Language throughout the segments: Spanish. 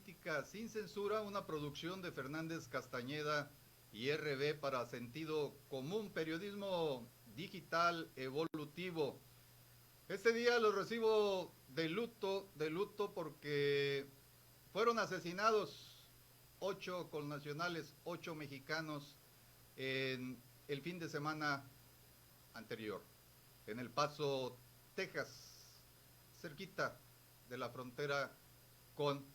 Política sin Censura, una producción de Fernández Castañeda y RB para Sentido Común, periodismo digital evolutivo. Este día lo recibo de luto porque fueron asesinados 8 connacionales, 8 mexicanos en el fin de semana anterior, en El Paso, Texas, cerquita de la frontera con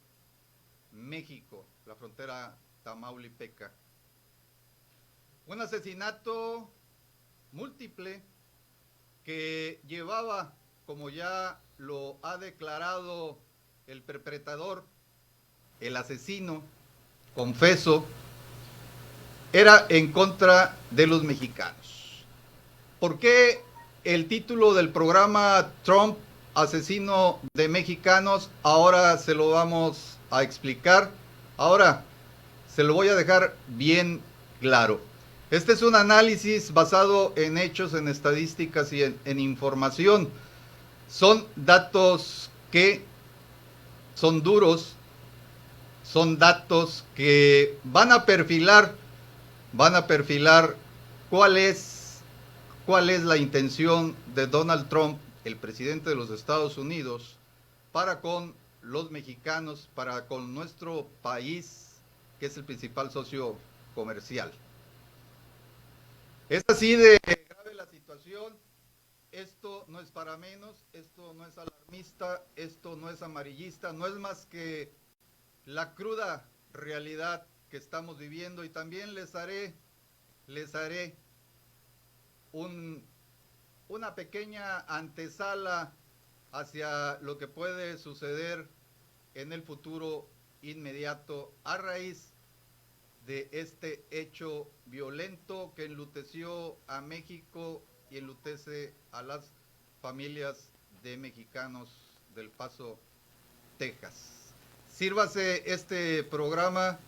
México, la frontera tamaulipeca. Un asesinato múltiple que llevaba, como ya lo ha declarado el perpetrador, el asesino, confeso, era en contra de los mexicanos. ¿Por qué el título del programa Trump, asesino de mexicanos? Ahora se lo vamos a explicar. Ahora se lo voy a dejar bien claro. Este es un análisis basado en hechos, en estadísticas y en información. Son datos que son duros, son datos que van a perfilar cuál es la intención de Donald Trump, el presidente de los Estados Unidos, para con los mexicanos, para con nuestro país, que es el principal socio comercial. Es así de grave la situación. Esto no es para menos, esto no es alarmista, esto no es amarillista, no es más que la cruda realidad que estamos viviendo, y también les haré una pequeña antesala hacia lo que puede suceder en el futuro inmediato a raíz de este hecho violento que enluteció a México y enlutece a las familias de mexicanos del Paso, Texas. Sírvase este programa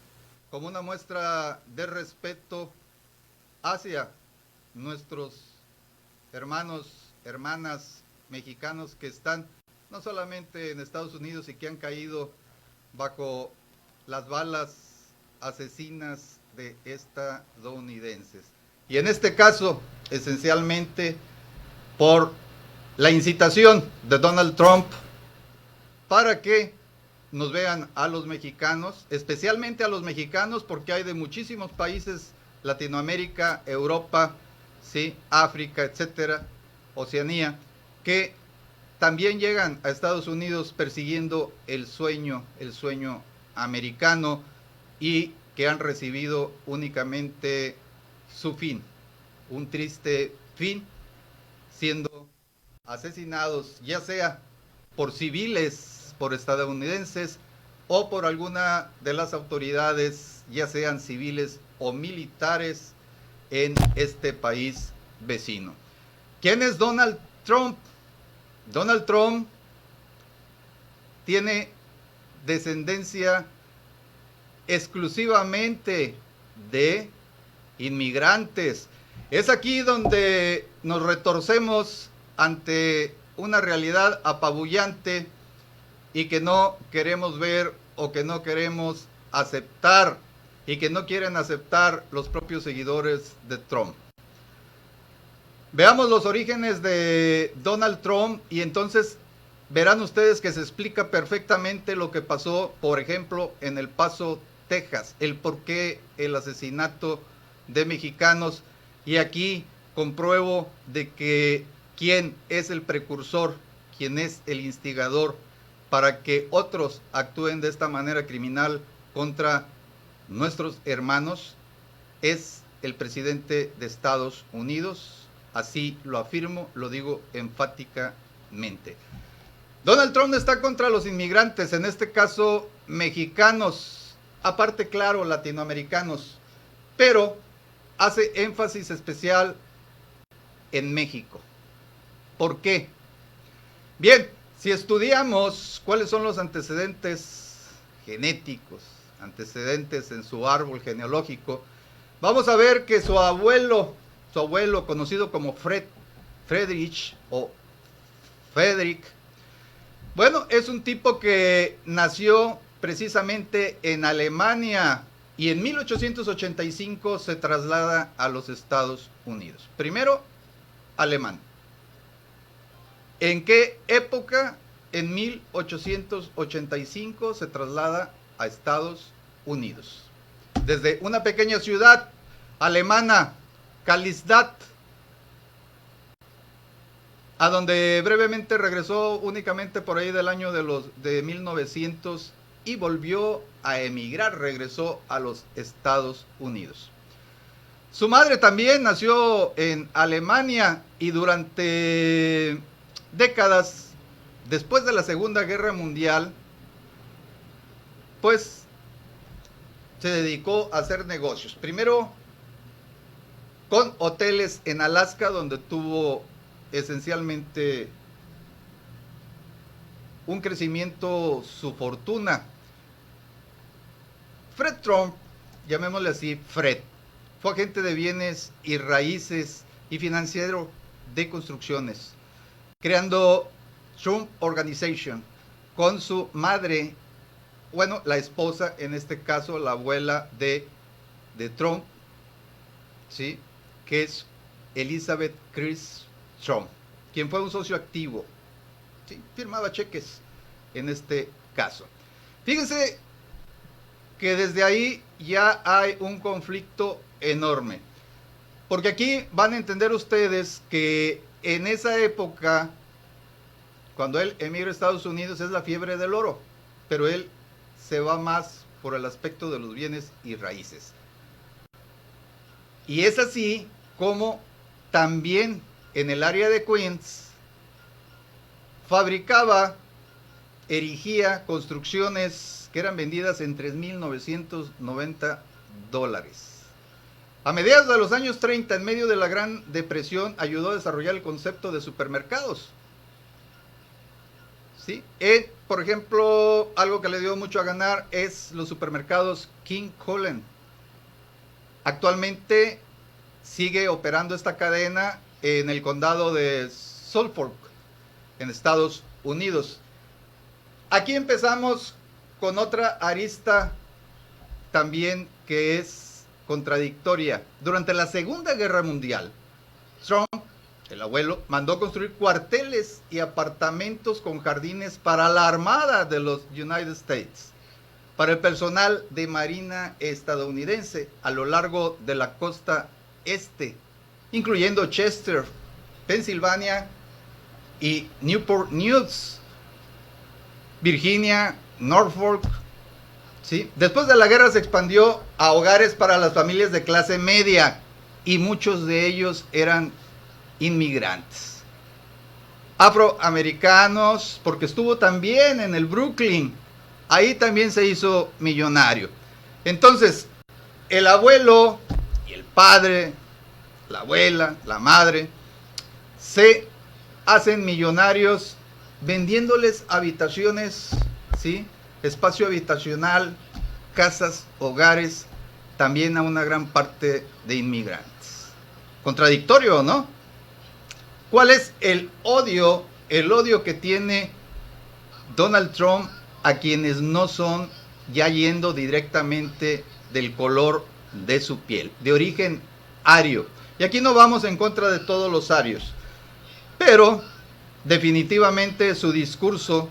como una muestra de respeto hacia nuestros hermanos, hermanas mexicanos que están no solamente en Estados Unidos y que han caído bajo las balas asesinas de estadounidenses. Y en este caso, esencialmente, por la incitación de Donald Trump para que nos vean a los mexicanos, especialmente a los mexicanos, porque hay de muchísimos países, Latinoamérica, Europa, ¿sí?, África, etcétera, Oceanía, que también llegan a Estados Unidos persiguiendo el sueño americano, y que han recibido únicamente su fin, un triste fin, siendo asesinados ya sea por civiles, por estadounidenses, o por alguna de las autoridades, ya sean civiles o militares, en este país vecino. ¿Quién es Donald Trump? Donald Trump tiene descendencia exclusivamente de inmigrantes. Es aquí donde nos retorcemos ante una realidad apabullante y que no queremos ver, o que no queremos aceptar, y que no quieren aceptar los propios seguidores de Trump. Veamos los orígenes de Donald Trump y entonces verán ustedes que se explica perfectamente lo que pasó, por ejemplo, en El Paso, Texas, el por qué el asesinato de mexicanos. Y aquí compruebo de que quién es el precursor, quién es el instigador para que otros actúen de esta manera criminal contra nuestros hermanos, es el presidente de Estados Unidos. Así lo afirmo, lo digo enfáticamente. Donald Trump está contra los inmigrantes, en este caso mexicanos, aparte claro, latinoamericanos, pero hace énfasis especial en México. ¿Por qué? Bien, si estudiamos cuáles son los antecedentes genéticos, antecedentes en su árbol genealógico, vamos a ver que su abuelo conocido como Friedrich o Frederick, bueno, es un tipo que nació precisamente en Alemania y en 1885 se traslada a los Estados Unidos. Primero, alemán. ¿En qué época? En 1885 se traslada a Estados Unidos. Desde una pequeña ciudad alemana, Karlstadt, a donde brevemente regresó únicamente por ahí del año de 1900 y volvió a emigrar, regresó a los Estados Unidos. Su madre también nació en Alemania y durante décadas después de la Segunda Guerra Mundial, pues se dedicó a hacer negocios. Primero con hoteles en Alaska, donde tuvo esencialmente un crecimiento, su fortuna. Fred Trump, llamémosle así, Fred, fue agente de bienes y raíces y financiero de construcciones, creando Trump Organization con su madre, bueno, la esposa, en este caso la abuela de Trump, ¿sí? Que es Elizabeth Chris Trump, quien fue un socio activo, ¿sí? Firmaba cheques en este caso. Fíjense que desde ahí ya hay un conflicto enorme, porque aquí van a entender ustedes que en esa época, cuando él emigra a Estados Unidos, es la fiebre del oro, pero él se va más por el aspecto de los bienes y raíces. Y es así como también en el área de Queens fabricaba, erigía construcciones que eran vendidas en $3,990. A mediados de los años 30, en medio de la Gran Depresión, ayudó a desarrollar el concepto de supermercados. ¿Sí? Por ejemplo, algo que le dio mucho a ganar es los supermercados King Kullen. Actualmente sigue operando esta cadena en el condado de Suffolk, en Estados Unidos. Aquí empezamos con otra arista también que es contradictoria. Durante la Segunda Guerra Mundial, Trump, el abuelo, mandó construir cuarteles y apartamentos con jardines para la Armada de los United States, para el personal de Marina estadounidense a lo largo de la costa este, incluyendo Chester, Pensilvania y Newport News, Virginia, Norfolk. ¿Sí? Después de la guerra se expandió a hogares para las familias de clase media y muchos de ellos eran inmigrantes afroamericanos, porque estuvo también en el Brooklyn, ahí también se hizo millonario. Entonces el abuelo y el padre, la abuela, la madre, se hacen millonarios vendiéndoles habitaciones, ¿sí? Espacio habitacional, casas, hogares, también a una gran parte de inmigrantes. Contradictorio, ¿no? ¿Cuál es el odio? El odio que tiene Donald Trump a quienes no son, ya yendo directamente del color de su piel, de origen ario. Y aquí no vamos en contra de todos los arios, pero definitivamente su discurso,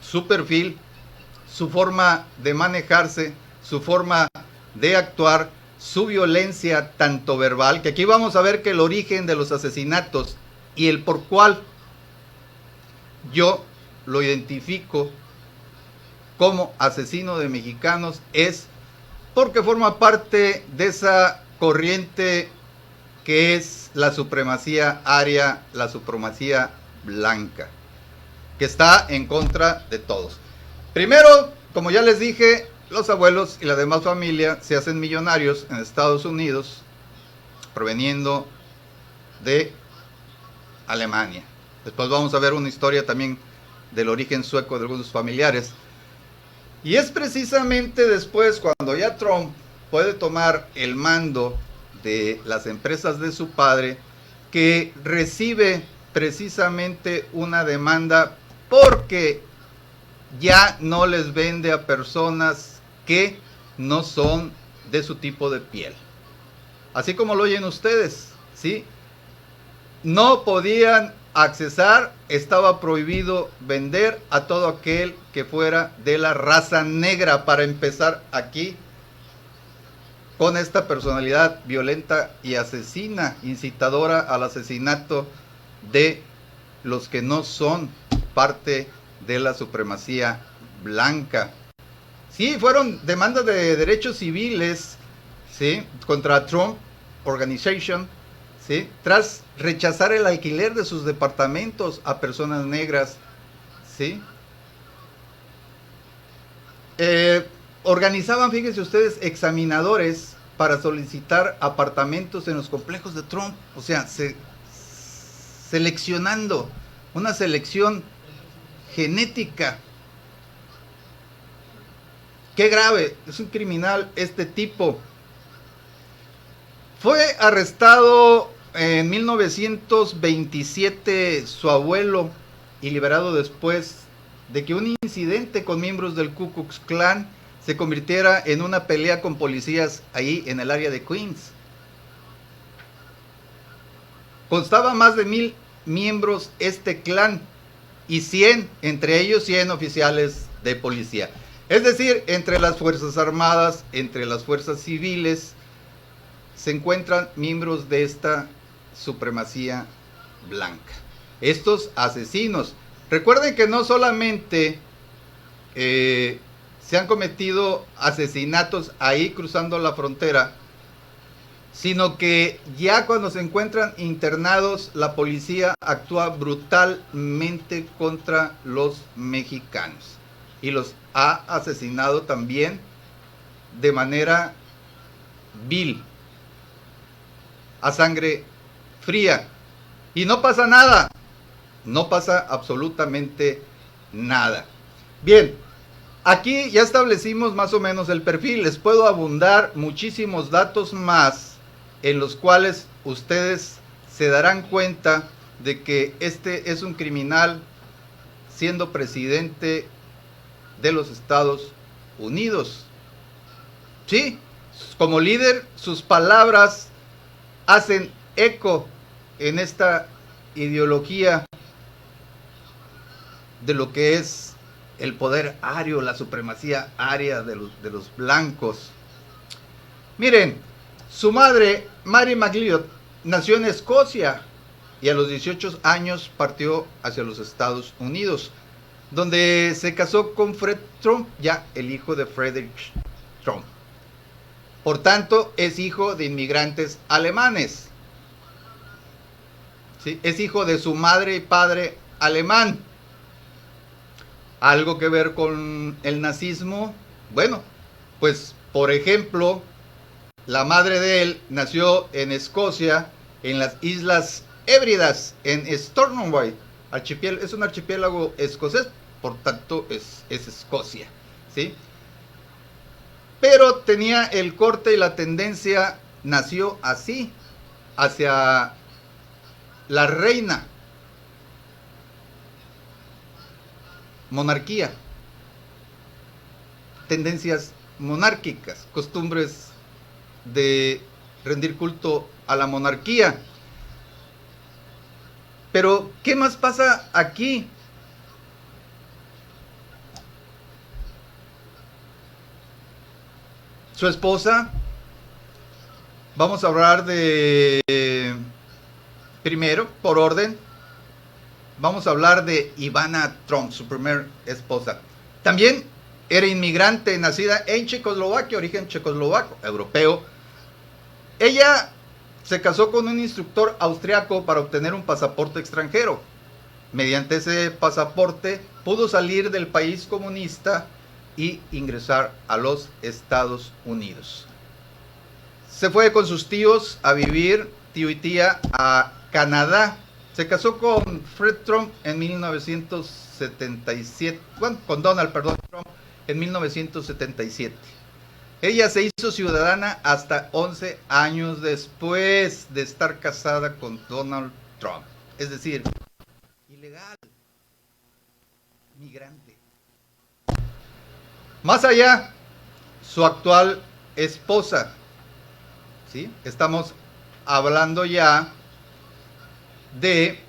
su perfil, su forma de manejarse, su forma de actuar, su violencia tanto verbal, que aquí vamos a ver que el origen de los asesinatos y el por cuál yo lo identifico como asesino de mexicanos es porque forma parte de esa corriente que es la supremacía aria, la supremacía blanca, que está en contra de todos. Primero, como ya les dije, los abuelos y la demás familia se hacen millonarios en Estados Unidos, proveniendo de Alemania. Después vamos a ver una historia también del origen sueco de algunos familiares. Y es precisamente después, cuando ya Trump puede tomar el mando de las empresas de su padre, que recibe precisamente una demanda porque ya no les vende a personas que no son de su tipo de piel. Así como lo oyen ustedes, ¿sí? No podían accesar, estaba prohibido vender a todo aquel que fuera de la raza negra, para empezar aquí con esta personalidad violenta y asesina, incitadora al asesinato de los que no son parte de la supremacía blanca. Sí, fueron demandas de derechos civiles, ¿sí?, contra Trump Organization, ¿sí?, tras rechazar el alquiler de sus departamentos a personas negras, ¿sí? Organizaban, fíjense ustedes, examinadores para solicitar apartamentos en los complejos de Trump, o sea, seleccionando, una selección genética. Qué grave, es un criminal este tipo. Fue arrestado en 1927 su abuelo y liberado después de que un incidente con miembros del Ku Klux Klan se convirtiera en una pelea con policías ahí en el área de Queens. Constaba más de 1000 miembros este clan y 100, entre ellos 100 oficiales de policía. Es decir, entre las Fuerzas Armadas, entre las Fuerzas Civiles, se encuentran miembros de esta supremacía blanca. Estos asesinos. Recuerden que no solamente se han cometido asesinatos ahí cruzando la frontera, sino que ya cuando se encuentran internados, la policía actúa brutalmente contra los mexicanos y los ha asesinado también de manera vil, a sangre fría. Y no pasa nada, no pasa absolutamente nada. Bien, aquí ya establecimos más o menos el perfil. Les puedo abundar muchísimos datos más en los cuales ustedes se darán cuenta de que este es un criminal siendo presidente de los Estados Unidos. Sí, como líder, sus palabras hacen eco en esta ideología de lo que es el poder ario, la supremacía aria de los blancos. Miren, su madre, Mary McLeod, nació en Escocia y a los 18 años partió hacia los Estados Unidos, donde se casó con Fred Trump, ya el hijo de Frederick Trump. Por tanto, es hijo de inmigrantes alemanes. ¿Sí? Es hijo de su madre y padre alemán. ¿Algo que ver con el nazismo? Bueno, pues por ejemplo, la madre de él nació en Escocia, en las Islas Hébridas, en Stornoway. Es un archipiélago escocés, por tanto es Escocia, ¿sí? Pero tenía el corte y la tendencia, nació así, hacia la reina, monarquía, tendencias monárquicas, costumbres de rendir culto a la monarquía. Pero, ¿qué más pasa aquí? Su esposa, vamos a hablar de, primero, por orden, vamos a hablar de Ivana Trump, su primer esposa. También era inmigrante, nacida en Checoslovaquia, origen checoslovaco, europeo. Ella se casó con un instructor austriaco para obtener un pasaporte extranjero. Mediante ese pasaporte pudo salir del país comunista y ingresar a los Estados Unidos. Se fue con sus tíos a vivir, tío y tía, a Canadá. Se casó con Fred Trump en 1977, bueno, con Donald, perdón, Trump, en 1977. Ella se hizo ciudadana hasta 11 años después de estar casada con Donald Trump. Es decir, ilegal, migrante. Más allá, su actual esposa, ¿sí? Estamos hablando ya de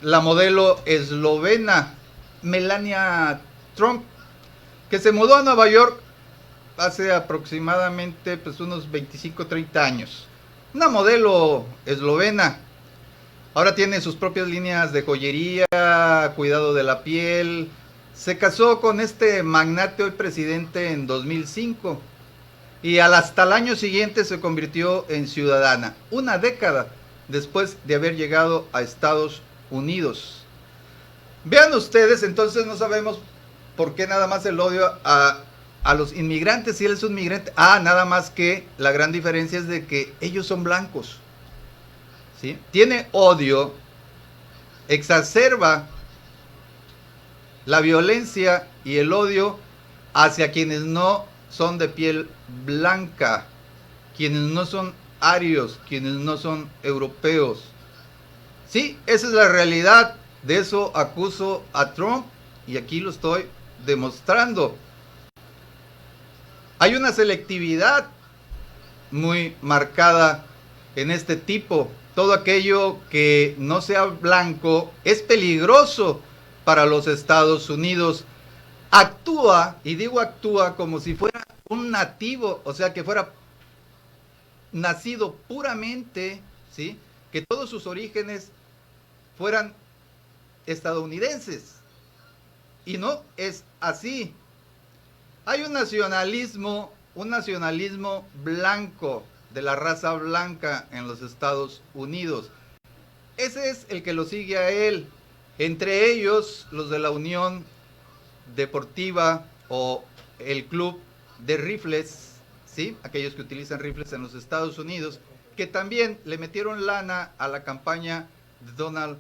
la modelo eslovena Melania Trump, que se mudó a Nueva York hace aproximadamente pues, unos 25-30 años. Una modelo eslovena. Ahora tiene sus propias líneas de joyería, cuidado de la piel. Se casó con este magnate, hoy presidente, en 2005. Y hasta el año siguiente se convirtió en ciudadana. Una década después de haber llegado a Estados Unidos. Vean ustedes, entonces no sabemos por qué nada más el odio a los inmigrantes. Si él es un migrante, nada más que la gran diferencia es de que ellos son blancos, ¿sí? Tiene odio, exacerba la violencia y el odio hacia quienes no son de piel blanca, quienes no son arios, quienes no son europeos. Sí, esa es la realidad. De eso acuso a Trump y aquí lo estoy demostrando. Hay una selectividad muy marcada en este tipo. Todo aquello que no sea blanco es peligroso para los Estados Unidos. Actúa, y digo actúa como si fuera un nativo, o sea, que fuera nacido puramente, ¿sí? Que todos sus orígenes fueran estadounidenses. Y no es así. Hay un nacionalismo blanco, de la raza blanca en los Estados Unidos. Ese es el que lo sigue a él. Entre ellos, los de la Unión Deportiva o el Club de Rifles, ¿sí? Aquellos que utilizan rifles en los Estados Unidos, que también le metieron lana a la campaña de Donald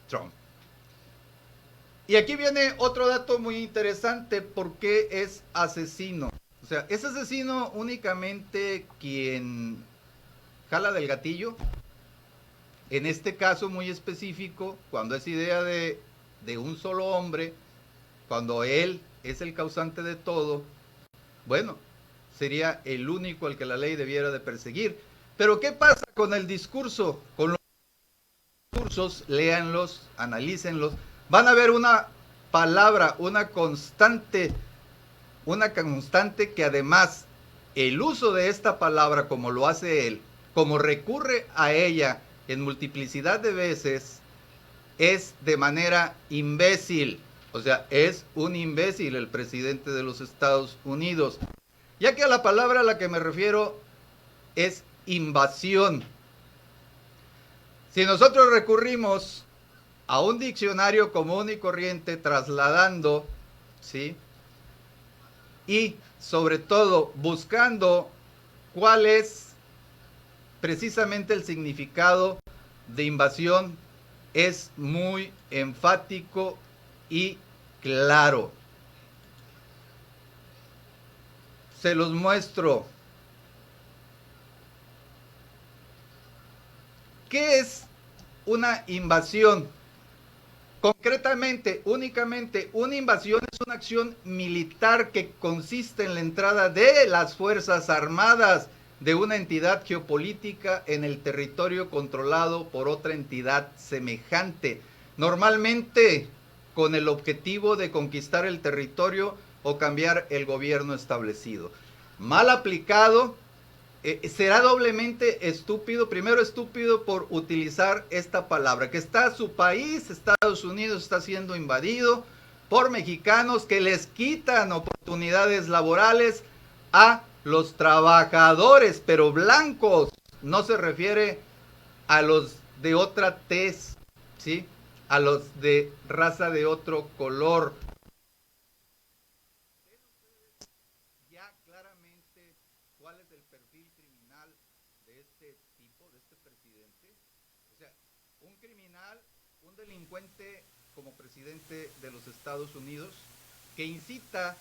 Trump. Y aquí viene otro dato muy interesante, ¿por qué es asesino? O sea, ¿es asesino únicamente quien jala del gatillo? En este caso muy específico, cuando es idea de un solo hombre, cuando él es el causante de todo, bueno, sería el único al que la ley debiera de perseguir. Pero ¿qué pasa con el discurso? Con los discursos, léanlos, analícenlos, van a ver una palabra, una constante que además el uso de esta palabra como lo hace él, como recurre a ella en multiplicidad de veces, es de manera imbécil. O sea, es un imbécil el presidente de los Estados Unidos. Ya que a la palabra a la que me refiero es invasión. Si nosotros recurrimos a un diccionario común y corriente trasladando, ¿sí? Y sobre todo buscando cuál es precisamente el significado de invasión, es muy enfático y claro. Se los muestro. ¿Qué es una invasión? Concretamente, únicamente, una invasión es una acción militar que consiste en la entrada de las Fuerzas Armadas de una entidad geopolítica en el territorio controlado por otra entidad semejante, normalmente con el objetivo de conquistar el territorio o cambiar el gobierno establecido. Mal aplicado, será doblemente estúpido, primero estúpido por utilizar esta palabra, que está su país, Estados Unidos, está siendo invadido por mexicanos que les quitan oportunidades laborales a los trabajadores, pero blancos, no se refiere a los de otra tez, ¿sí? A los de raza de otro color. Ya claramente cuál es el perfil criminal de este tipo, de este presidente. O sea, un criminal, un delincuente como presidente de los Estados Unidos, que incita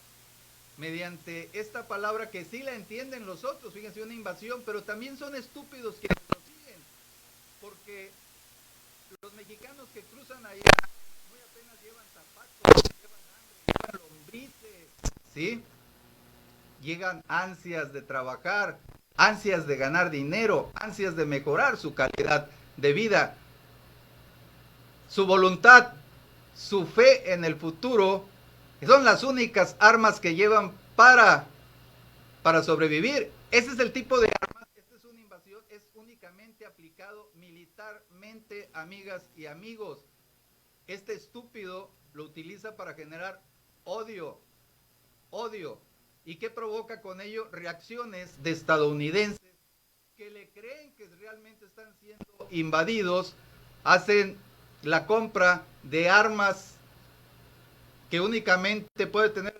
mediante esta palabra que sí la entienden los otros, fíjense, una invasión, pero también son estúpidos quienes lo siguen, porque porque los mexicanos que cruzan allá muy apenas llevan zapatos, llevan hambre, llevan lombrices, ¿sí? Llegan ansias de trabajar, ansias de ganar dinero, ansias de mejorar su calidad de vida. Su voluntad, su fe en el futuro son las únicas armas que llevan para sobrevivir. Ese es el tipo de armas. Esta es una invasión, es únicamente aplicado militarmente, amigas y amigos. Este estúpido lo utiliza para generar odio. ¿Y qué provoca con ello? Reacciones de estadounidenses que le creen que realmente están siendo invadidos, hacen la compra de armas que únicamente puede tener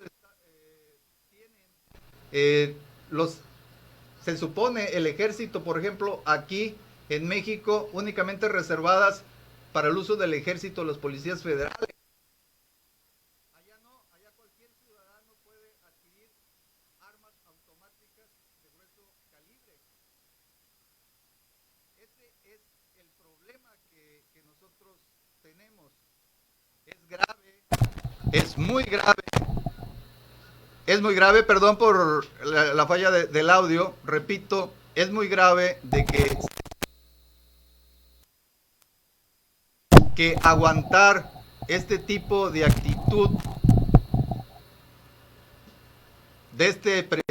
se supone el ejército, por ejemplo, aquí en México, únicamente reservadas para el uso del ejército, los policías federales. Allá no, allá cualquier ciudadano puede adquirir armas automáticas de grueso calibre. Ese es el problema que nosotros tenemos. Es grave, es muy grave. Es muy grave, perdón por la falla del audio, repito, es muy grave de que aguantar este tipo de actitud de este presidente.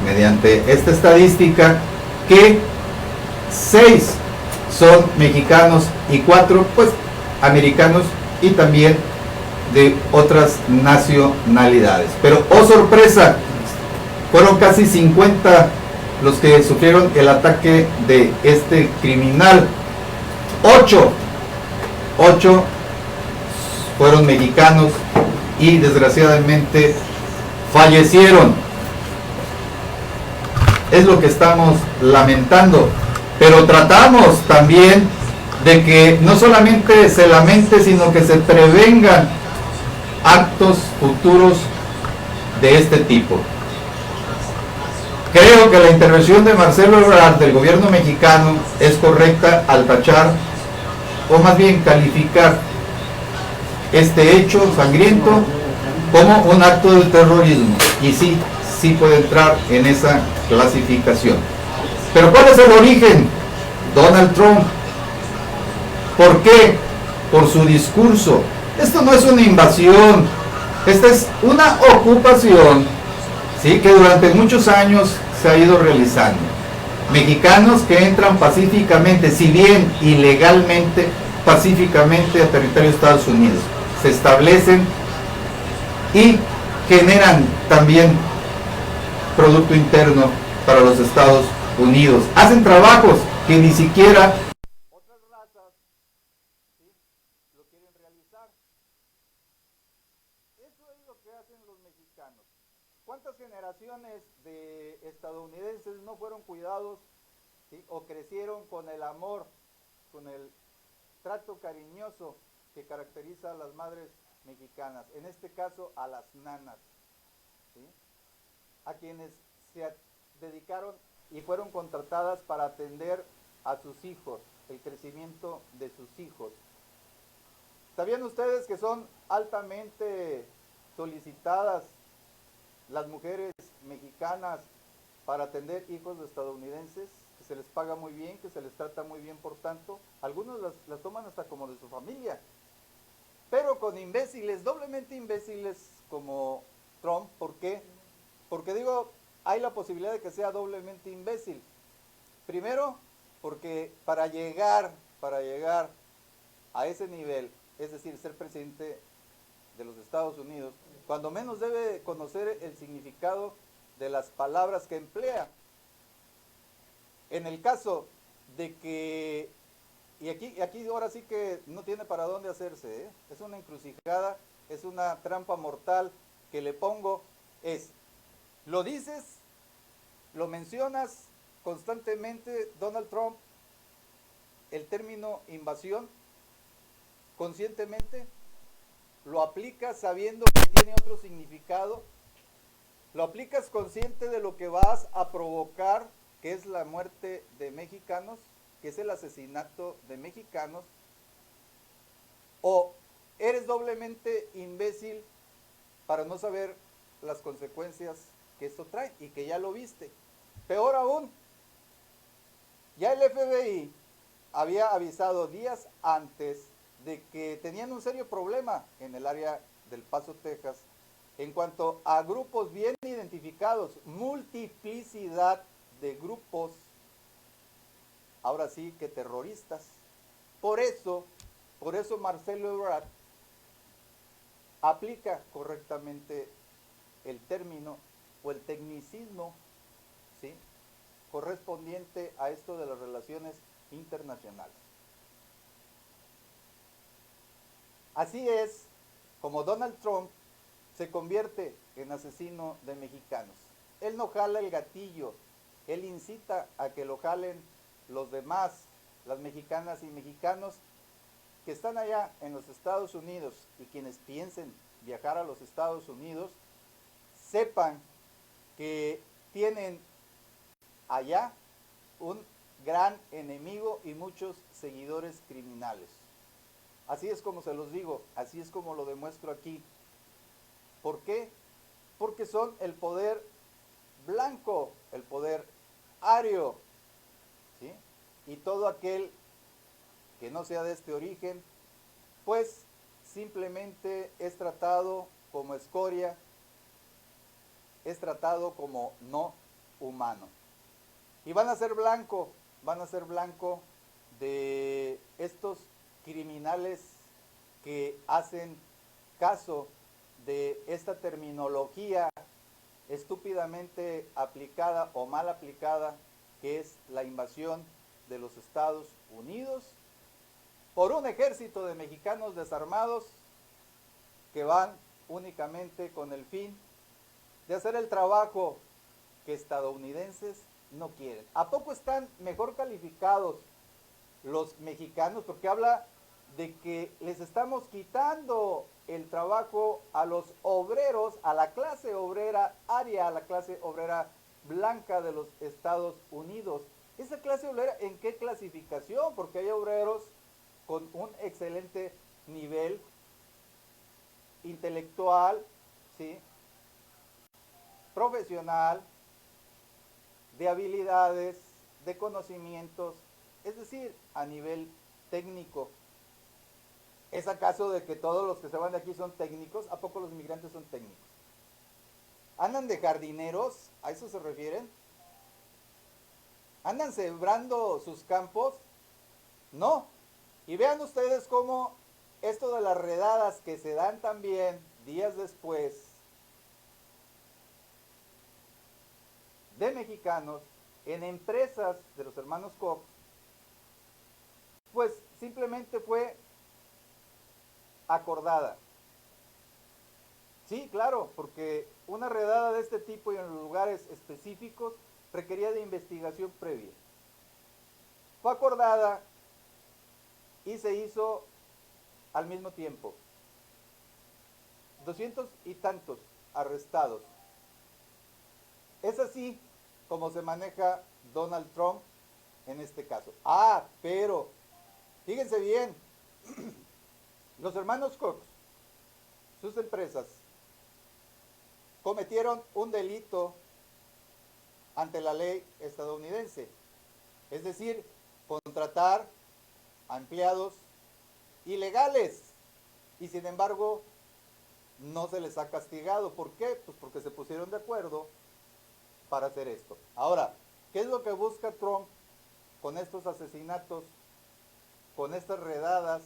Mediante esta estadística que 6 son mexicanos y 4 pues americanos y también de otras nacionalidades. Pero oh sorpresa, fueron casi 50 los que sufrieron el ataque de este criminal. 8 fueron mexicanos y desgraciadamente fallecieron. Es lo que estamos lamentando, pero tratamos también de que no solamente se lamente, sino que se prevengan actos futuros de este tipo. Creo que la intervención de Marcelo Ebrard del gobierno mexicano es correcta al tachar, o más bien calificar este hecho sangriento como un acto de terrorismo, y sí puede entrar en esa clasificación. Pero ¿cuál es el origen? Donald Trump. ¿Por qué? Por su discurso. Esto no es una invasión, esta es una ocupación, ¿sí?, que durante muchos años se ha ido realizando. Mexicanos que entran pacíficamente, si bien ilegalmente, pacíficamente a territorio de Estados Unidos, se establecen y generan también Producto Interno para los Estados Unidos. Hacen trabajos que ni siquiera otras razas generaciones de estadounidenses no fueron cuidados, ¿sí?, o crecieron con el amor, con el trato cariñoso que caracteriza a las madres mexicanas, en este caso a las nanas, ¿sí?, a quienes se dedicaron y fueron contratadas para atender a sus hijos, el crecimiento de sus hijos. ¿Sabían ustedes que son altamente solicitadas las mujeres mexicanas para atender hijos de estadounidenses? Que se les paga muy bien, que se les trata muy bien, por tanto, algunos las toman hasta como de su familia, pero con imbéciles, doblemente imbéciles como Trump. ¿Por qué? Porque digo, hay la posibilidad de que sea doblemente imbécil. Primero, porque para llegar a ese nivel, es decir, ser presidente de los Estados Unidos, cuando menos debe conocer el significado de las palabras que emplea. En el caso de que, y aquí ahora sí que no tiene para dónde hacerse, ¿eh? Es una encrucijada, es una trampa mortal que le pongo, es, lo dices, lo mencionas constantemente, Donald Trump, el término invasión, conscientemente, lo aplicas sabiendo que tiene otro significado, lo aplicas consciente de lo que vas a provocar, que es la muerte de mexicanos, que es el asesinato de mexicanos, o eres doblemente imbécil para no saber las consecuencias que esto trae y que ya lo viste. Peor aún, ya el FBI había avisado días antes de que tenían un serio problema en el área del Paso, Texas, en cuanto a grupos bien identificados, multiplicidad de grupos, ahora sí que terroristas. Por eso Marcelo Ebrard aplica correctamente el término o el tecnicismo, ¿sí?, correspondiente a esto de las relaciones internacionales. Así es como Donald Trump se convierte en asesino de mexicanos. Él no jala el gatillo, él incita a que lo jalen los demás, las mexicanas y mexicanos que están allá en los Estados Unidos, y quienes piensen viajar a los Estados Unidos, sepan que tienen allá un gran enemigo y muchos seguidores criminales. Así es como se los digo, así es como lo demuestro aquí. ¿Por qué? Porque son el poder blanco, el poder ario, ¿sí?, y todo aquel que no sea de este origen, pues simplemente es tratado como escoria, es tratado como no humano. Y van a ser blanco de estos criminales que hacen caso de esta terminología estúpidamente aplicada o mal aplicada, que es la invasión de los Estados Unidos por un ejército de mexicanos desarmados que van únicamente con el fin de hacer el trabajo que estadounidenses no quieren. ¿A poco están mejor calificados los mexicanos? Porque habla de que les estamos quitando el trabajo a los obreros, a la clase obrera aria, a la clase obrera blanca de los Estados Unidos. ¿Esa clase obrera en qué clasificación? Porque hay obreros con un excelente nivel intelectual, ¿sí?, profesional, de habilidades, de conocimientos, es decir, a nivel técnico. ¿Es acaso de que todos los que se van de aquí son técnicos? ¿A poco los migrantes son técnicos? ¿Andan de jardineros? ¿A eso se refieren? ¿Andan sembrando sus campos? No. Y vean ustedes cómo esto de las redadas que se dan también días después de mexicanos en empresas de los hermanos Koch, pues simplemente fue acordada. Sí, claro, porque una redada de este tipo y en lugares específicos requería de investigación previa. Fue acordada y se hizo al mismo tiempo. 200 y tantos arrestados. Es así como se maneja Donald Trump en este caso. Ah, pero fíjense bien, los hermanos Cox, sus empresas, cometieron un delito ante la ley estadounidense. Es decir, contratar a empleados ilegales. Y sin embargo, no se les ha castigado. ¿Por qué? Pues porque se pusieron de acuerdo para hacer esto. Ahora, ¿qué es lo que busca Trump con estos asesinatos, con estas redadas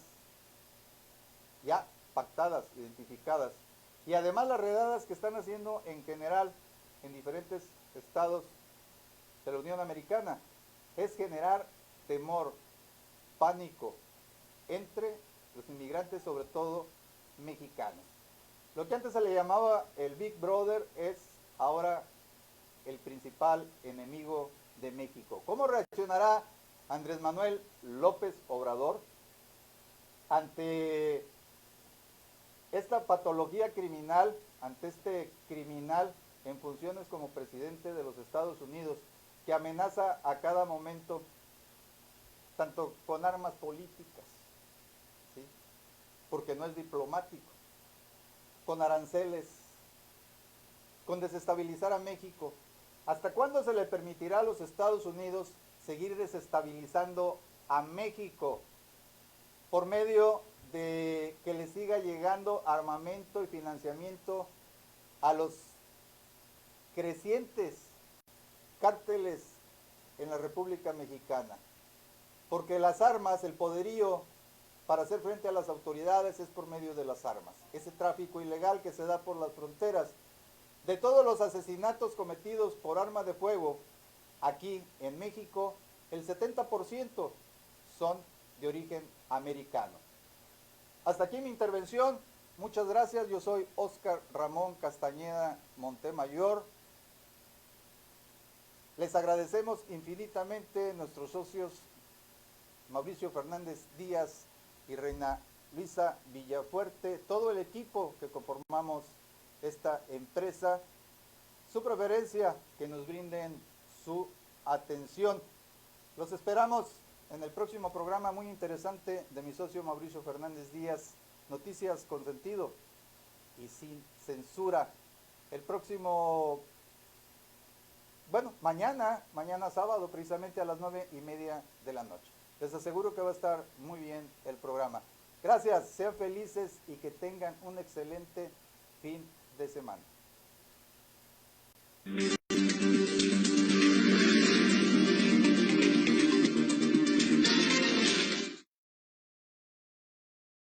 ya pactadas, identificadas? Y además las redadas que están haciendo en general en diferentes estados de la Unión Americana es generar temor, pánico entre los inmigrantes, sobre todo mexicanos. Lo que antes se le llamaba el Big Brother es ahora el principal enemigo de México. ¿Cómo reaccionará Andrés Manuel López Obrador ante esta patología criminal, ante este criminal en funciones como presidente de los Estados Unidos, que amenaza a cada momento, tanto con armas políticas, ¿sí? Porque no es diplomático, con aranceles, con desestabilizar a México? ¿Hasta cuándo se le permitirá a los Estados Unidos seguir desestabilizando a México por medio de que le siga llegando armamento y financiamiento a los crecientes cárteles en la República Mexicana? Porque las armas, el poderío para hacer frente a las autoridades es por medio de las armas. Ese tráfico ilegal que se da por las fronteras. De todos los asesinatos cometidos por arma de fuego aquí en México, el 70% son de origen americano. Hasta aquí mi intervención. Muchas gracias. Yo soy Óscar Ramón Castañeda Montemayor. Les agradecemos infinitamente nuestros socios Mauricio Fernández Díaz y Reina Luisa Villafuerte, todo el equipo que conformamos esta empresa, su preferencia, que nos brinden su atención. Los esperamos en el próximo programa muy interesante de mi socio Mauricio Fernández Díaz, Noticias con Sentido y Sin Censura. El próximo, mañana sábado, precisamente a las 9:30 de la noche. Les aseguro que va a estar muy bien el programa. Gracias, sean felices y que tengan un excelente fin de semana.